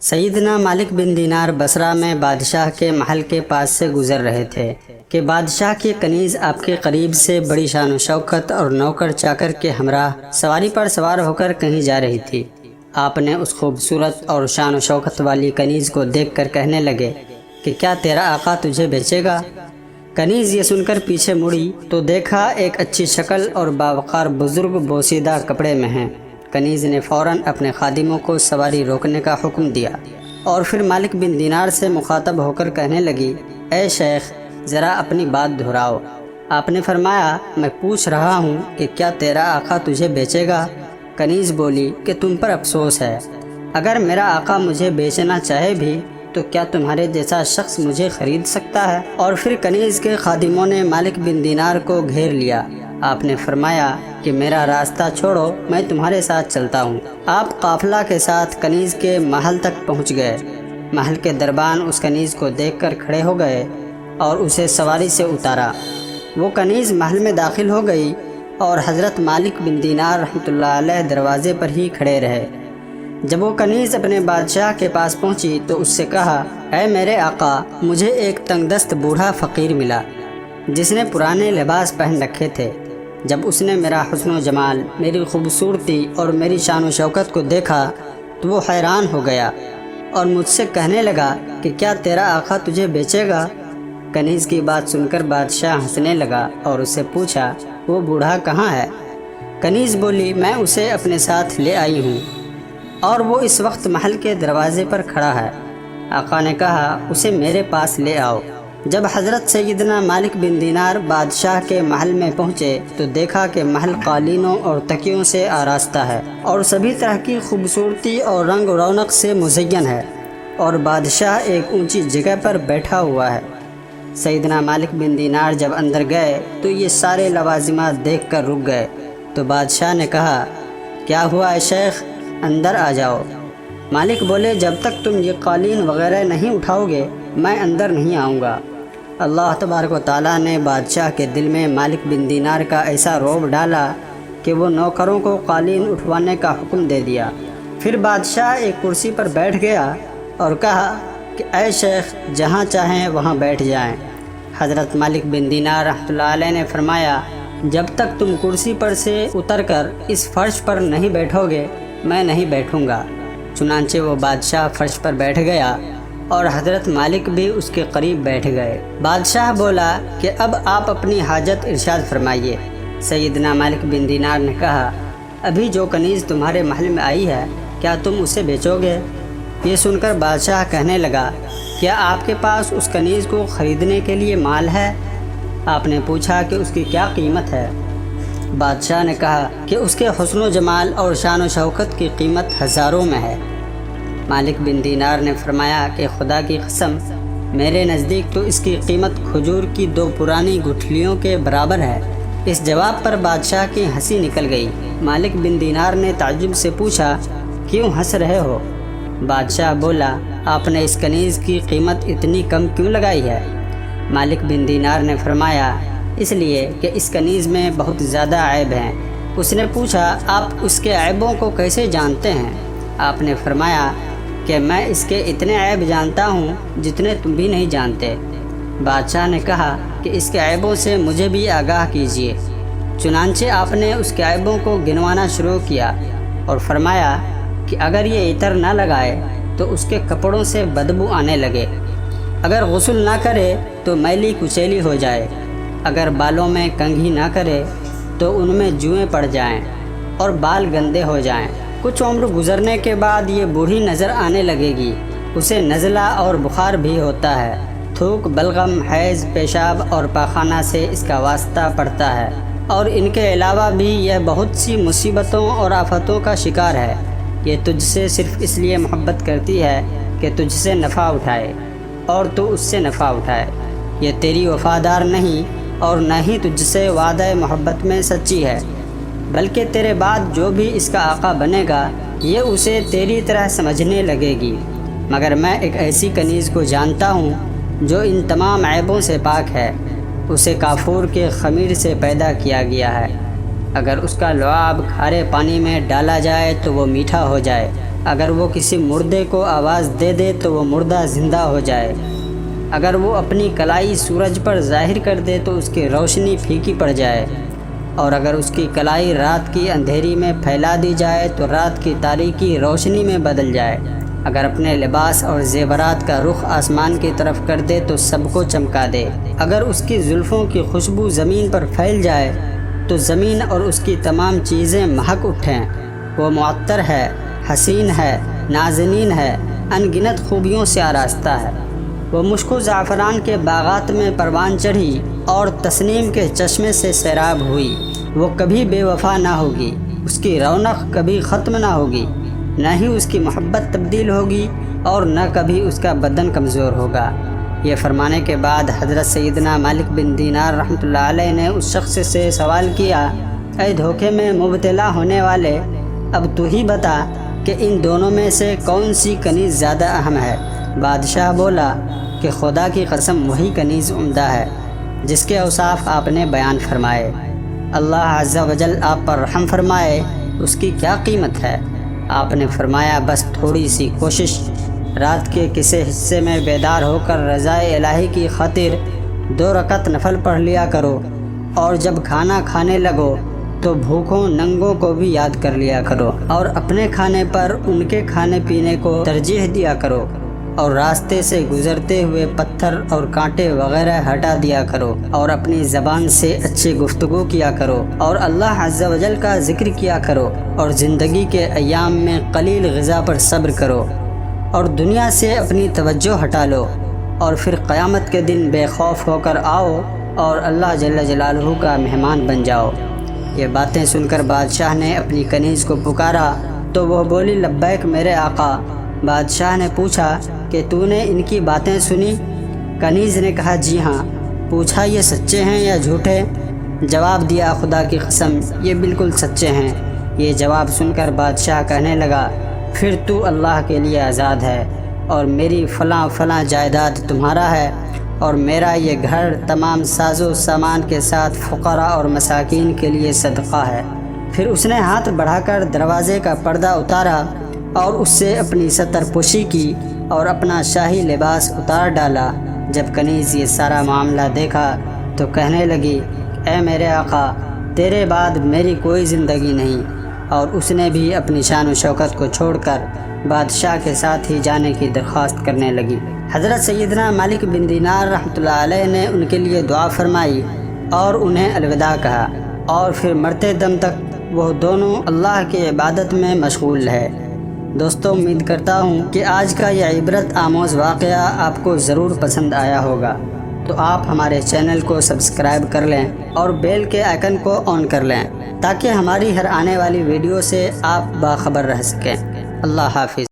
سیدنا مالک بن دینار بصرہ میں بادشاہ کے محل کے پاس سے گزر رہے تھے کہ بادشاہ کی کنیز آپ کے قریب سے بڑی شان و شوکت اور نوکر چاکر کے ہمراہ سواری پر سوار ہو کر کہیں جا رہی تھی۔ آپ نے اس خوبصورت اور شان و شوکت والی کنیز کو دیکھ کر کہنے لگے کہ کیا تیرا آقا تجھے بیچے گا؟ کنیز یہ سن کر پیچھے مڑی تو دیکھا ایک اچھی شکل اور باوقار بزرگ بوسیدہ کپڑے میں ہیں۔ کنیز نے فوراً اپنے خادموں کو سواری روکنے کا حکم دیا اور پھر مالک بن دینار سے مخاطب ہو کر کہنے لگی، اے شیخ ذرا اپنی بات دہراؤ۔ آپ نے فرمایا، میں پوچھ رہا ہوں کہ کیا تیرا آقا تجھے بیچے گا؟ کنیز بولی کہ تم پر افسوس ہے، اگر میرا آقا مجھے بیچنا چاہے بھی تو کیا تمہارے جیسا شخص مجھے خرید سکتا ہے؟ اور پھر کنیز کے خادموں نے مالک بن دینار کو گھیر لیا۔ آپ نے فرمایا کہ میرا راستہ چھوڑو، میں تمہارے ساتھ چلتا ہوں۔ آپ قافلہ کے ساتھ کنیز کے محل تک پہنچ گئے۔ محل کے دربان اس کنیز کو دیکھ کر کھڑے ہو گئے اور اسے سواری سے اتارا۔ وہ کنیز محل میں داخل ہو گئی اور حضرت مالک بن دینار رحمۃ اللہ علیہ دروازے پر ہی کھڑے رہے۔ جب وہ کنیز اپنے بادشاہ کے پاس پہنچی تو اس سے کہا، اے میرے آقا، مجھے ایک تنگ دست بوڑھا فقیر ملا جس نے پرانے لباس پہن رکھے تھے۔ جب اس نے میرا حسن و جمال، میری خوبصورتی اور میری شان و شوکت کو دیکھا تو وہ حیران ہو گیا اور مجھ سے کہنے لگا کہ کیا تیرا آقا تجھے بیچے گا؟ کنیز کی بات سن کر بادشاہ ہنسنے لگا اور اس سے پوچھا، وہ بوڑھا کہاں ہے؟ کنیز بولی، میں اسے اپنے ساتھ لے آئی ہوں اور وہ اس وقت محل کے دروازے پر کھڑا ہے۔ آقا نے کہا، اسے میرے پاس لے آؤ۔ جب حضرت سیدنا مالک بن دینار بادشاہ کے محل میں پہنچے تو دیکھا کہ محل قالینوں اور تکیوں سے آراستہ ہے اور سبھی طرح کی خوبصورتی اور رنگ و رونق سے مزین ہے، اور بادشاہ ایک اونچی جگہ پر بیٹھا ہوا ہے۔ سیدنا مالک بن دینار جب اندر گئے تو یہ سارے لوازمات دیکھ کر رک گئے۔ تو بادشاہ نے کہا، کیا ہوا اے شیخ، اندر آ جاؤ۔ مالک بولے، جب تک تم یہ قالین وغیرہ نہیں اٹھاؤ گے میں اندر نہیں آؤں گا۔ اللہ تبارک و تعالیٰ نے بادشاہ کے دل میں مالک بن دینار کا ایسا رعب ڈالا کہ وہ نوکروں کو قالین اٹھوانے کا حکم دے دیا۔ پھر بادشاہ ایک کرسی پر بیٹھ گیا اور کہا کہ اے شیخ، جہاں چاہیں وہاں بیٹھ جائیں۔ حضرت مالک بن دینار رحمۃ اللہ علیہ نے فرمایا، جب تک تم کرسی پر سے اتر کر اس فرش پر نہیں بیٹھو گے میں نہیں بیٹھوں گا۔ چنانچہ وہ بادشاہ فرش پر بیٹھ گیا اور حضرت مالک بھی اس کے قریب بیٹھ گئے۔ بادشاہ بولا کہ اب آپ اپنی حاجت ارشاد فرمائیے۔ سیدنا مالک بن دینار نے کہا، ابھی جو کنیز تمہارے محل میں آئی ہے کیا تم اسے بیچو گے؟ یہ سن کر بادشاہ کہنے لگا، کیا آپ کے پاس اس کنیز کو خریدنے کے لیے مال ہے؟ آپ نے پوچھا کہ اس کی کیا قیمت ہے؟ بادشاہ نے کہا کہ اس کے حسن و جمال اور شان و شوکت کی قیمت ہزاروں میں ہے۔ مالک بن دینار نے فرمایا کہ خدا کی قسم، میرے نزدیک تو اس کی قیمت کھجور کی 2 پرانی گٹھلیوں کے برابر ہے۔ اس جواب پر بادشاہ کی ہنسی نکل گئی۔ مالک بن دینار نے تعجب سے پوچھا، کیوں ہنس رہے ہو؟ بادشاہ بولا، آپ نے اس کنیز کی قیمت اتنی کم کیوں لگائی ہے؟ مالک بن دینار نے فرمایا، اس لیے کہ اس کنیز میں بہت زیادہ عیب ہیں۔ اس نے پوچھا، آپ اس کے عیبوں کو کیسے جانتے ہیں؟ آپ نے فرمایا کہ میں اس کے اتنے عیب جانتا ہوں جتنے تم بھی نہیں جانتے۔ بادشاہ نے کہا کہ اس کے عیبوں سے مجھے بھی آگاہ کیجیے۔ چنانچہ آپ نے اس کے عیبوں کو گنوانا شروع کیا اور فرمایا کہ اگر یہ عطر نہ لگائے تو اس کے کپڑوں سے بدبو آنے لگے، اگر غسل نہ کرے تو میلی کچیلی ہو جائے، اگر بالوں میں کنگھی نہ کرے تو ان میں جوئیں پڑ جائیں اور بال گندے ہو جائیں۔ کچھ عمر گزرنے کے بعد یہ بوڑھی نظر آنے لگے گی، اسے نزلہ اور بخار بھی ہوتا ہے، تھوک، بلغم، حیض، پیشاب اور پاخانہ سے اس کا واسطہ پڑتا ہے، اور ان کے علاوہ بھی یہ بہت سی مصیبتوں اور آفتوں کا شکار ہے۔ یہ تجھ سے صرف اس لیے محبت کرتی ہے کہ تجھ سے نفع اٹھائے اور تو اس سے نفع اٹھائے۔ یہ تیری وفادار نہیں اور نہ ہی تجھ سے وعدہ محبت میں سچی ہے، بلکہ تیرے بعد جو بھی اس کا آقا بنے گا یہ اسے تیری طرح سمجھنے لگے گی۔ مگر میں ایک ایسی کنیز کو جانتا ہوں جو ان تمام عیبوں سے پاک ہے۔ اسے کافور کے خمیر سے پیدا کیا گیا ہے، اگر اس کا لعاب کھارے پانی میں ڈالا جائے تو وہ میٹھا ہو جائے، اگر وہ کسی مردے کو آواز دے دے تو وہ مردہ زندہ ہو جائے، اگر وہ اپنی کلائی سورج پر ظاہر کر دے تو اس کی روشنی پھیکی پڑ جائے، اور اگر اس کی کلائی رات کی اندھیری میں پھیلا دی جائے تو رات کی تاریکی روشنی میں بدل جائے، اگر اپنے لباس اور زیورات کا رخ آسمان کی طرف کر دے تو سب کو چمکا دے، اگر اس کی زلفوں کی خوشبو زمین پر پھیل جائے تو زمین اور اس کی تمام چیزیں مہک اٹھیں۔ وہ معطر ہے، حسین ہے، نازنین ہے، ان گنت خوبیوں سے آراستہ ہے۔ وہ مشک و زعفران کے باغات میں پروان چڑھی اور تسنیم کے چشمے سے سیراب ہوئی۔ وہ کبھی بے وفا نہ ہوگی، اس کی رونق کبھی ختم نہ ہوگی، نہ ہی اس کی محبت تبدیل ہوگی اور نہ کبھی اس کا بدن کمزور ہوگا۔ یہ فرمانے کے بعد حضرت سیدنا مالک بن دینار رحمۃ اللہ علیہ نے اس شخص سے سوال کیا، اے دھوکے میں مبتلا ہونے والے، اب تو ہی بتا کہ ان دونوں میں سے کون سی کنیز زیادہ اہم ہے؟ بادشاہ بولا کہ خدا کی قسم وہی کنیز عمدہ ہے جس کے اوصاف آپ نے بیان فرمائے۔ اللہ عز و جل آپ پر رحم فرمائے، اس کی کیا قیمت ہے؟ آپ نے فرمایا، بس تھوڑی سی کوشش، رات کے کسی حصے میں بیدار ہو کر رضائے الہی کی خاطر 2 رکعت نفل پڑھ لیا کرو، اور جب کھانا کھانے لگو تو بھوکوں ننگوں کو بھی یاد کر لیا کرو، اور اپنے کھانے پر ان کے کھانے پینے کو ترجیح دیا کرو، اور راستے سے گزرتے ہوئے پتھر اور کانٹے وغیرہ ہٹا دیا کرو، اور اپنی زبان سے اچھی گفتگو کیا کرو، اور اللہ عز و جل کا ذکر کیا کرو، اور زندگی کے ایام میں قلیل غذا پر صبر کرو، اور دنیا سے اپنی توجہ ہٹا لو، اور پھر قیامت کے دن بے خوف ہو کر آؤ اور اللہ جل جلالہ کا مہمان بن جاؤ۔ یہ باتیں سن کر بادشاہ نے اپنی کنیز کو پکارا تو وہ بولی، لبیک میرے آقا۔ بادشاہ نے پوچھا کہ تو نے ان کی باتیں سنی؟ کنیز نے کہا، جی ہاں۔ پوچھا، یہ سچے ہیں یا جھوٹے؟ جواب دیا، خدا کی قسم یہ بالکل سچے ہیں۔ یہ جواب سن کر بادشاہ کہنے لگا، پھر تو اللہ کے لیے آزاد ہے، اور میری فلاں فلاں جائیداد تمہارا ہے، اور میرا یہ گھر تمام ساز و سامان کے ساتھ فقراء اور مساکین کے لیے صدقہ ہے۔ پھر اس نے ہاتھ بڑھا کر دروازے کا پردہ اتارا اور اس سے اپنی ستر پوشی کی اور اپنا شاہی لباس اتار ڈالا۔ جب کنیز یہ سارا معاملہ دیکھا تو کہنے لگی، اے میرے آقا، تیرے بعد میری کوئی زندگی نہیں، اور اس نے بھی اپنی شان و شوکت کو چھوڑ کر بادشاہ کے ساتھ ہی جانے کی درخواست کرنے لگی۔ حضرت سیدنا مالک بن دینار رحمۃ اللہ علیہ نے ان کے لیے دعا فرمائی اور انہیں الوداع کہا، اور پھر مرتے دم تک وہ دونوں اللہ کی عبادت میں مشغول رہے۔ دوستو، امید کرتا ہوں کہ آج کا یہ عبرت آموز واقعہ آپ کو ضرور پسند آیا ہوگا، تو آپ ہمارے چینل کو سبسکرائب کر لیں اور بیل کے آئیکن کو آن کر لیں تاکہ ہماری ہر آنے والی ویڈیو سے آپ باخبر رہ سکیں۔ اللہ حافظ۔